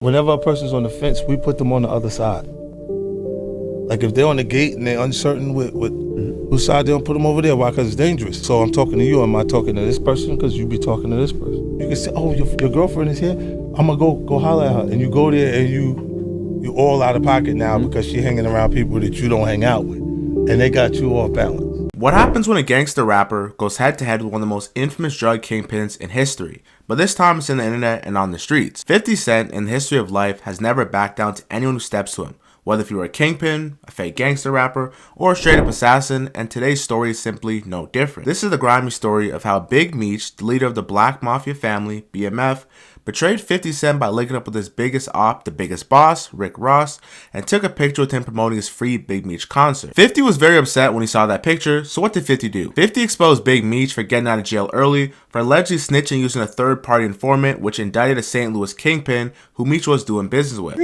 Whenever a person's on the fence, we put them on the other side. Like if they're on the gate and they're uncertain with whose side, they don't put them over there. Why? Because it's dangerous. So I'm talking to you. Am I talking to this person? Because you be talking to this person. You can say, oh, your girlfriend is here. I'm gonna go holler at her. And you go there and you all out of pocket now because she hanging around people that you don't hang out with. And they got you off balance. What happens when a gangster rapper goes head to head with one of the most infamous drug kingpins in history? But this time it's in the internet and on the streets. 50 Cent in the history of life has never backed down to anyone who steps to him. Whether if you were a kingpin, a fake gangster rapper, or a straight up assassin, and today's story is simply no different. This is the grimy story of how Big Meech, the leader of the Black Mafia Family, BMF, betrayed 50 Cent by linking up with his biggest op, the biggest boss, Rick Ross, and took a picture with him promoting his free Big Meech concert. 50 was very upset when he saw that picture, so what did 50 do? 50 exposed Big Meech for getting out of jail early for allegedly snitching using a third-party informant, which indicted a St. Louis kingpin who Meech was doing business with.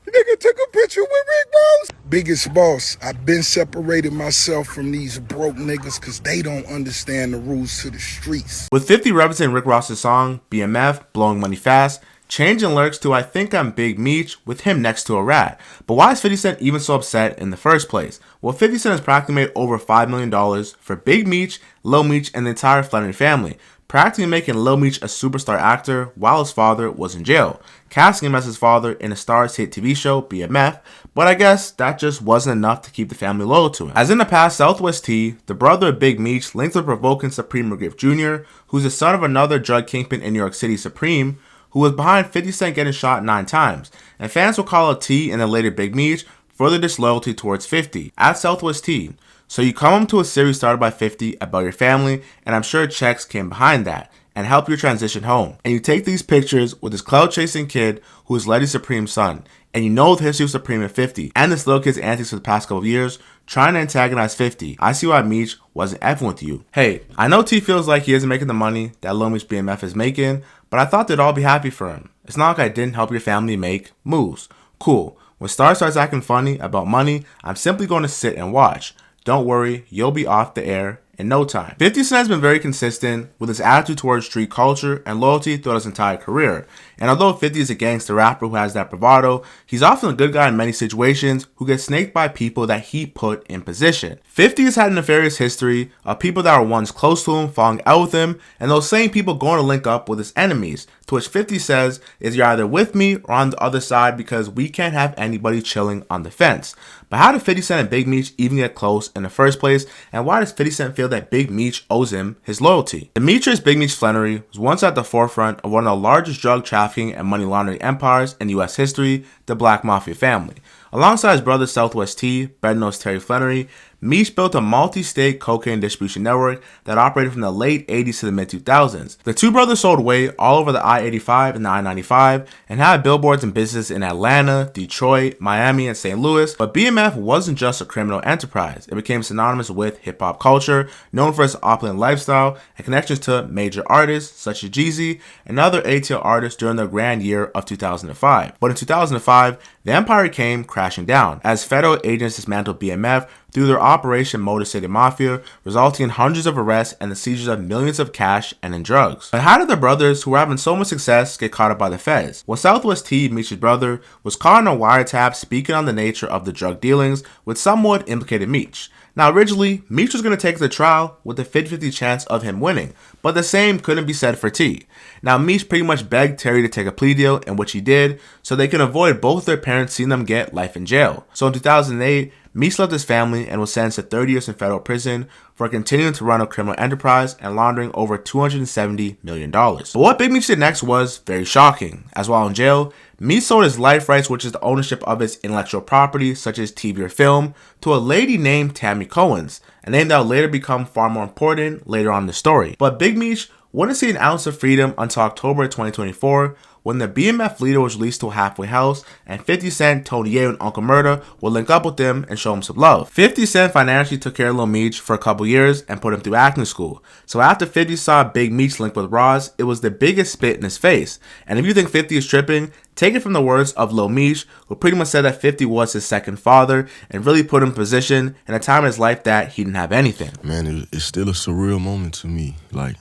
Nigga took a picture with Rick Ross. Biggest boss, I've been separated myself from these broke niggas because they don't understand the rules to the streets. With 50 representing Rick Ross's song, BMF, Blowing Money Fast, changing lyrics to I Think I'm Big Meech with him next to a rat. But why is 50 Cent even so upset in the first place? Well, 50 Cent has practically made over $5 million for Big Meech, Lil Meech, and the entire Flannery family, practically making Lil Meech a superstar actor while his father was in jail, casting him as his father in a Starz hit TV show, BMF, but I guess that just wasn't enough to keep the family loyal to him. As in the past, Southwest T, the brother of Big Meech, linked with provoking Supreme McGriff Jr., who's the son of another drug kingpin in New York City, Supreme, who was behind 50 Cent getting shot 9 times, and fans will call out T and then later Big Meech for their disloyalty towards 50. At Southwest T, so you come to a series started by 50 about your family, and I'm sure checks came behind that, and help you transition home. And you take these pictures with this cloud-chasing kid who is Letty Supreme's son, and you know the history of Supreme and 50, and this little kid's antics for the past couple of years, trying to antagonize 50. I see why Meech wasn't effing with you. Hey, I know T feels like he isn't making the money that Lil Meech BMF is making, but I thought they'd all be happy for him. It's not like I didn't help your family make moves. Cool. When Star starts acting funny about money, I'm simply going to sit and watch. Don't worry, you'll be off the air in no time. 50 Cent has been very consistent with his attitude towards street culture and loyalty throughout his entire career. And although 50 is a gangster rapper who has that bravado, he's often a good guy in many situations who gets snaked by people that he put in position. 50 has had a nefarious history of people that were once close to him falling out with him, and those same people going to link up with his enemies, to which 50 says is you're either with me or on the other side because we can't have anybody chilling on the fence. But how did 50 Cent and Big Meech even get close in the first place, and why does 50 Cent feel that Big Meech owes him his loyalty? Demetrius Big Meech Flannery was once at the forefront of one of the largest drug trafficking and money laundering empires in U.S. history, the Black Mafia Family. Alongside his brother Southwest T, better known as Terry Flannery, Meech built a multi-state cocaine distribution network that operated from the late 80s to the mid-2000s. The two brothers sold weight all over the I-85 and the I-95 and had billboards and businesses in Atlanta, Detroit, Miami, and St. Louis. But BMF wasn't just a criminal enterprise. It became synonymous with hip-hop culture, known for its opulent lifestyle and connections to major artists such as Jeezy and other ATL artists during the grand year of 2005. But in 2005, the empire came crashing down as federal agents dismantled BMF through their Operation Motor City Mafia, resulting in hundreds of arrests and the seizures of millions of cash and in drugs. But how did the brothers, who were having so much success, get caught up by the feds? Well, Southwest T, Meech's brother, was caught in a wiretap speaking on the nature of the drug dealings, which somewhat implicated Meech. Now, originally, Meech was going to take it to trial with a 50-50 chance of him winning, but the same couldn't be said for T. Now, Meech pretty much begged Terry to take a plea deal, in which he did, so they can avoid both their parents seeing them get life in jail. So in 2008, Meech left his family and was sentenced to 30 years in federal prison for continuing to run a criminal enterprise and laundering over $270 million. But what Big Meech did next was very shocking, as while in jail, Meech sold his life rights, which is the ownership of his intellectual property, such as TV or film, to a lady named Tammy Cohen's, a name that would later become far more important later on in the story. But Big Meech wouldn't see an ounce of freedom until October 2024, when the BMF leader was released to a halfway house, and 50 Cent, Tony Ye, and Uncle Murda would link up with them and show him some love. 50 Cent financially took care of Lil Meech for a couple years and put him through acting school. So after 50 saw Big Meech link with Ross, it was the biggest spit in his face. And if you think 50 is tripping, take it from the words of Lil Meech, who pretty much said that 50 was his second father and really put him in position in a time in his life that he didn't have anything. Man, it's still a surreal moment to me. Like,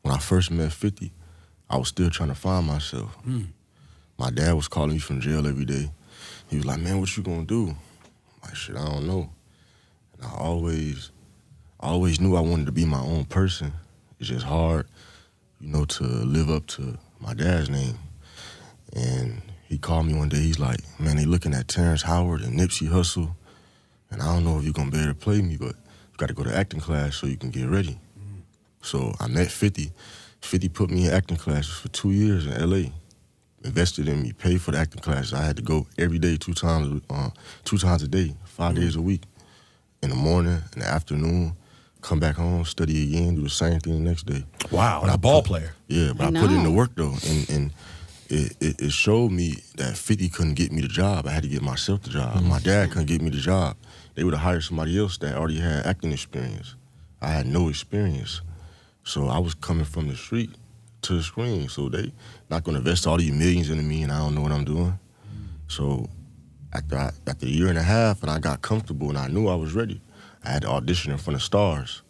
when I first met 50, I was still trying to find myself. My dad was calling me from jail every day. He was like, man, what you gonna do? I'm like, shit, I don't know. And I always knew I wanted to be my own person. It's just hard, to live up to my dad's name. And he called me one day, he's like, man, they looking at Terrence Howard and Nipsey Hussle, and I don't know if you're gonna be able to play me, but you gotta go to acting class so you can get ready. So I met 50. 50 put me in acting classes for 2 years in LA. Invested in me, paid for the acting classes. I had to go every day, 2 times a day, 5 days a week. In the morning, in the afternoon, come back home, study again, do the same thing the next day. Wow, and a ball player. Yeah, but I put in the work though, and it showed me that 50 couldn't get me the job. I had to get myself the job. My dad couldn't get me the job. They would have hired somebody else that already had acting experience. I had no experience. So I was coming from the street to the screen. So they not gonna invest all these millions into me and I don't know what I'm doing. So after a year and a half and I got comfortable and I knew I was ready, I had to audition in front of stars.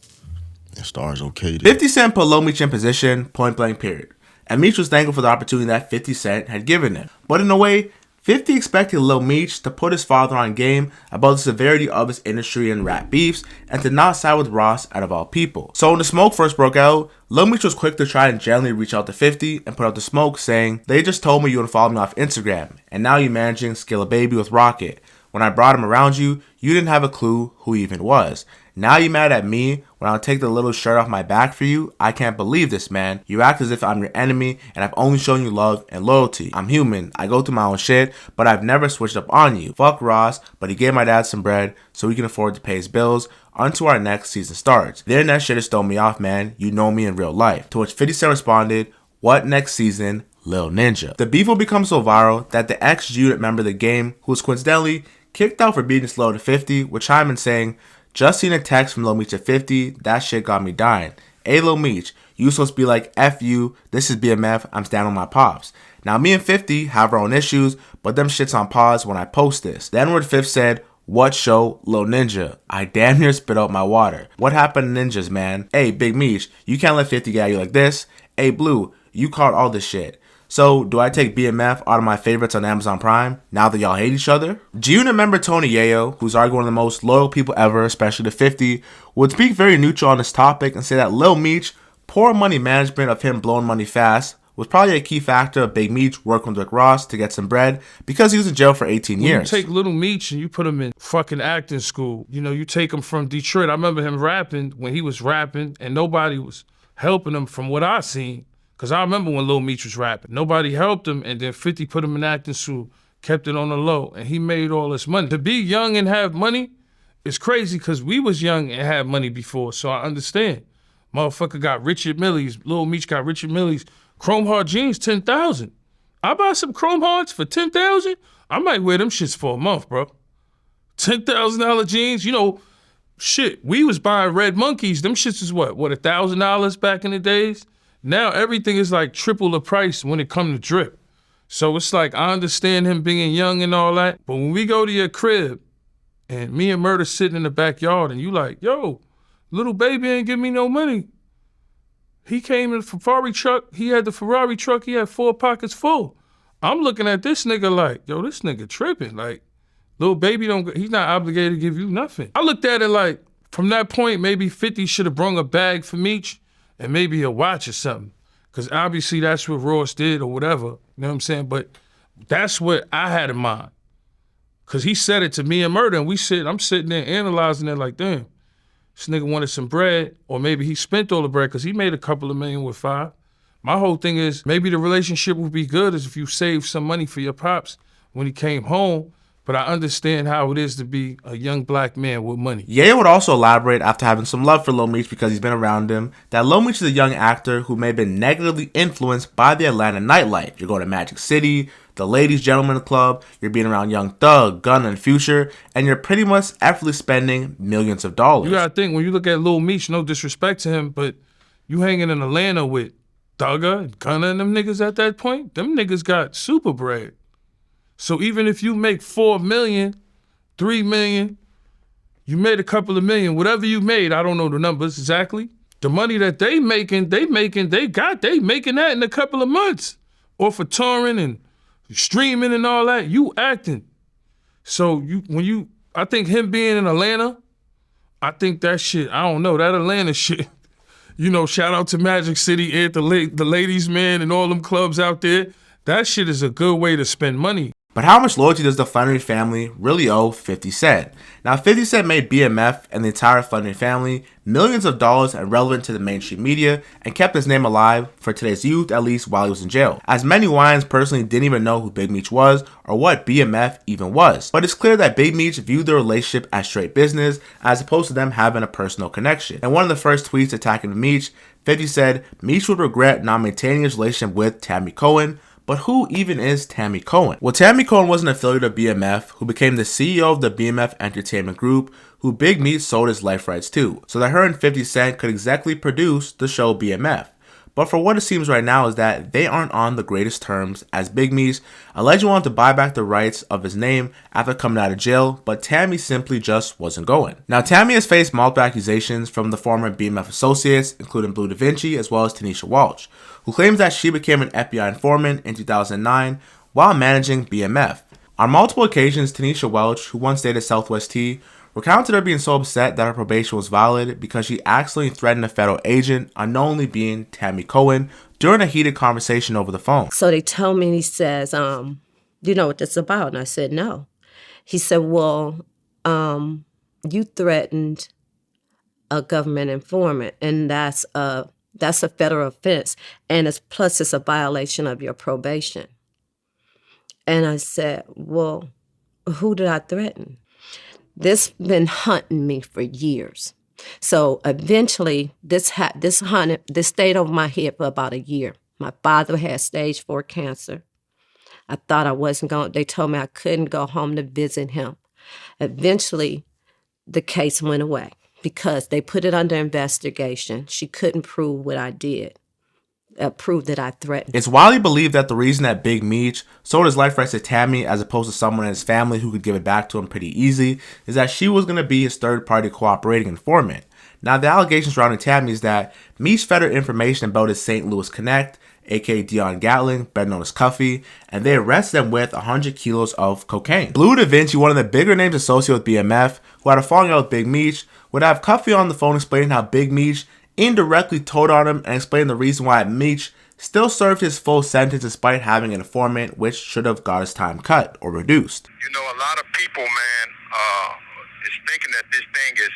And stars okayed it. 50 Cent put Lil Meech in position, point blank period. And Meech was thankful for the opportunity that 50 Cent had given him. But in a way, 50 expected Lil Meech to put his father on game about the severity of his industry and rap beefs and to not side with Ross out of all people. So when the smoke first broke out, Lil Meech was quick to try and gently reach out to 50 and put out the smoke saying, they just told me you would follow me off Instagram and now you're managing Skill a Baby with Rocket. When I brought him around you, you didn't have a clue who he even was. Now you mad at me when I'll take the little shirt off my back for you? I can't believe this, man. You act as if I'm your enemy and I've only shown you love and loyalty. I'm human. I go through my own shit, but I've never switched up on you. Fuck Ross, but he gave my dad some bread so we can afford to pay his bills until our next season starts. The internet shit has thrown me off, man. You know me in real life. To which 50 Cent responded, what next season? Lil Ninja. The beef will become so viral that the ex-Unit member of the game, who was coincidentally kicked out for being slow to 50, would chime in saying, just seen a text from Lil Meech at 50, that shit got me dying. Hey Lil Meech, you supposed to be like, F you, this is BMF, I'm standing on my pops. Now me and 50 have our own issues, but them shit's on pause when I post this. The N-word Fifth said, what show? Lil Ninja. I damn near spit out my water. What happened to ninjas, man? Hey Big Meech, you can't let 50 get at you like this. Hey Blue, you caught all this shit. So, do I take BMF out of my favorites on Amazon Prime, now that y'all hate each other? G-Unit member Tony Yayo, who's arguably one of the most loyal people ever, especially to 50, would speak very neutral on this topic and say that Lil Meech, poor money management of him blowing money fast, was probably a key factor of Big Meech working with Rick Ross to get some bread because he was in jail for 18 years. You take Little Meech and you put him in fucking acting school. You take him from Detroit. I remember him rapping when he was rapping and nobody was helping him from what I seen. Because I remember when Lil Meech was rapping. Nobody helped him, and then 50 put him in acting school, kept it on the low, and he made all this money. To be young and have money is crazy because we was young and had money before, so I understand. Motherfucker got Richard Millie's, Lil Meech got Richard Millie's Chrome Heart jeans, 10,000. I buy some Chrome Hearts for 10,000, I might wear them shits for a month, bro. $10,000 jeans, shit, we was buying Red Monkeys. Them shits is what, $1,000 back in the days? Now everything is like triple the price when it come to drip. So it's like, I understand him being young and all that, but when we go to your crib and me and Murder sitting in the backyard and you like, yo, little baby ain't give me no money. He came in a Ferrari truck, he had the Ferrari truck, he had 4 pockets full. I'm looking at this nigga like, yo, this nigga tripping. Like, little baby he's not obligated to give you nothing. I looked at it like, from that point, maybe 50 should have brung a bag for Meech and maybe a watch or something. Because obviously that's what Ross did or whatever. You know what I'm saying? But that's what I had in mind. Because he said it to me and Murder, and I'm sitting there analyzing it like, damn, this nigga wanted some bread, or maybe he spent all the bread because he made a couple of million with 5. My whole thing is maybe the relationship would be good as if you saved some money for your pops when he came home. But I understand how it is to be a young black man with money. Yayo would also elaborate after having some love for Lil Meech because he's been around him, that Lil Meech is a young actor who may have been negatively influenced by the Atlanta nightlife. You're going to Magic City, the Ladies Gentlemen Club, you're being around Young Thug, Gunna, and Future, and you're pretty much effortlessly spending millions of dollars. You gotta think, when you look at Lil Meech, no disrespect to him, but you hanging in Atlanta with Thugger and Gunna and them niggas at that point, them niggas got super bread. So even if you make 4 million, 3 million, you made a couple of million, whatever you made, I don't know the numbers exactly, The money that they making that in a couple of months. Or for touring and streaming and all that, you acting. So I think him being in Atlanta, I think that shit, I don't know, that Atlanta shit, shout out to Magic City, the ladies, man, and all them clubs out there. That shit is a good way to spend money. But how much loyalty does the Flannery family really owe 50 Cent? Now, 50 Cent made BMF and the entire Flannery family millions of dollars and relevant to the mainstream media and kept his name alive for today's youth, at least while he was in jail. As many Wyans personally didn't even know who Big Meech was or what BMF even was. But it's clear that Big Meech viewed their relationship as straight business as opposed to them having a personal connection. And one of the first tweets attacking Meech, 50 said, Meech would regret not maintaining his relationship with Tammy Cohen. But who even is Tammy Cohen? Well, Tammy Cohen was an affiliate of BMF who became the CEO of the BMF Entertainment Group, who Big Meech sold his life rights to, so that her and 50 Cent could exactly produce the show BMF. But for what it seems right now is that they aren't on the greatest terms, as Big Meech allegedly wanted to buy back the rights of his name after coming out of jail, but Tammy simply just wasn't going. Now, Tammy has faced multiple accusations from the former BMF associates, including Blue Da Vinci as well as Tanisha Walsh, who claims that she became an FBI informant in 2009 while managing BMF. On multiple occasions, Tanisha Welch, who once dated Southwest T, recounted her being so upset that her probation was violated because she accidentally threatened a federal agent, unknowingly being Tammy Cohen, during a heated conversation over the phone. So they told me, he says, you know what this is about? And I said, no. He said, well, you threatened a government informant, and that's a federal offense, and it's a violation of your probation. And I said, well, who did I threaten? This been hunting me for years. So eventually, this stayed over my head for about a year. My father had stage 4 cancer. I thought I wasn't going. They told me I couldn't go home to visit him. Eventually, the case went away because they put it under investigation. She couldn't prove what I did. Prove that I threatened. It's widely believed that the reason that Big Meech sold his life rights to Tammy as opposed to someone in his family who could give it back to him pretty easy is that she was going to be his third-party cooperating informant. Now, the allegations surrounding Tammy is that Meech fed her information about his St. Louis connect, aka Dion Gatling, better known as Cuffy, and they arrested him with 100 kilos of cocaine. Blue Da Vinci, one of the bigger names associated with BMF, who had a falling out with Big Meech, would have Cuffy on the phone explaining how Big Meech indirectly told on him and explained the reason why Meech still served his full sentence despite having an informant, which should have got his time cut or reduced. You know, a lot of people, man, is thinking that this thing is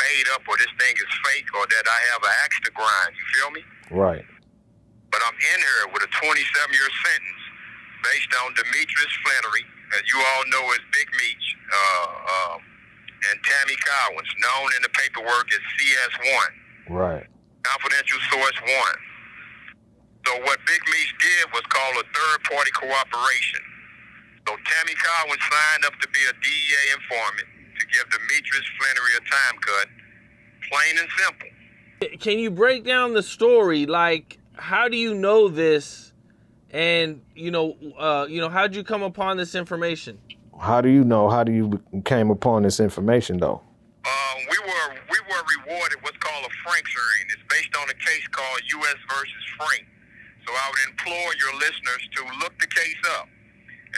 made up or this thing is fake or that I have an axe to grind. You feel me? Right. But I'm in here with a 27-year sentence based on Demetrius Flannery, as you all know as Big Meech, and Tammy Cowens, known in the paperwork as CS1. Right. Confidential source 1. So what Big Meech did was called a third-party cooperation. So Tammy Cowens signed up to be a DEA informant to give Demetrius Flannery a time cut, plain and simple. Can you break down the story? Like, how do you know this? And how'd you come upon this information? How do you know? How do you came upon this information, though? We were rewarded what's called a Franks hearing. It's based on a case called U.S. versus Frank. So I would implore your listeners to look the case up.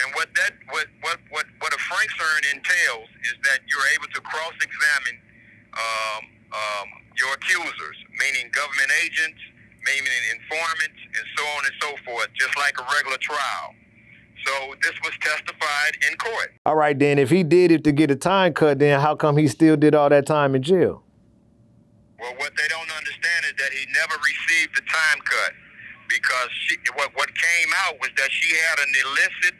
And what a Franks hearing entails is that you're able to cross-examine your accusers, meaning government agents, meaning informants, and so on and so forth, just like a regular trial. So this was testified in court. All right, then, if he did it to get a time cut, then how come he still did all that time in jail? Well, what they don't understand is that he never received the time cut because what came out was that she had an illicit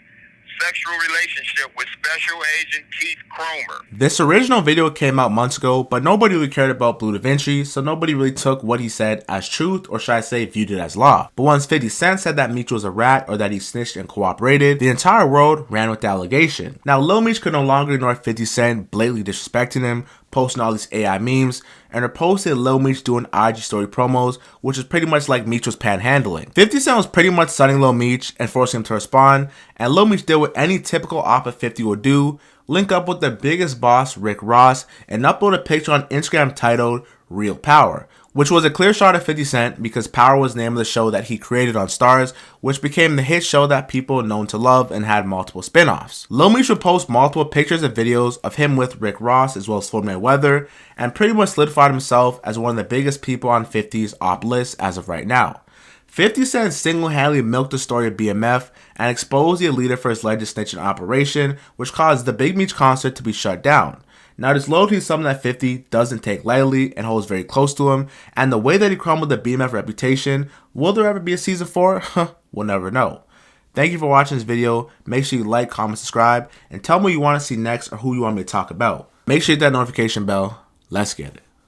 sexual relationship with Special Agent Keith Cromer. This original video came out months ago, but nobody really cared about Blue Da Vinci, so nobody really took what he said as truth, or should I say viewed it as law. But once 50 Cent said that Meech was a rat or that he snitched and cooperated, the entire world ran with the allegation. Now, Lil Meech could no longer ignore 50 Cent blatantly disrespecting him, posting all these AI memes, and reposted Lil Meech doing IG story promos, which is pretty much like Meech was panhandling. 50 Cent was pretty much sunning Lil Meech and forcing him to respond, and Lil Meech did what any typical Oppa 50 would do, link up with the biggest boss, Rick Ross, and upload a picture on Instagram titled Real Power, which was a clear shot at 50 Cent because Power was the name of the show that he created on Starz, which became the hit show that people known to love and had multiple spin-offs. Lil Meech would post multiple pictures and videos of him with Rick Ross as well as Floyd Mayweather, and pretty much solidified himself as one of the biggest people on 50's op list as of right now. 50 Cent single-handedly milked the story of BMF and exposed the leader for his alleged snitching operation, which caused the Big Meech concert to be shut down. Now, this loyalty is something that 50 doesn't take lightly and holds very close to him, and the way that he crumbled the BMF reputation, will there ever be a season 4? We'll never know. Thank you for watching this video. Make sure you like, comment, subscribe, and tell me what you want to see next or who you want me to talk about. Make sure you hit that notification bell. Let's get it.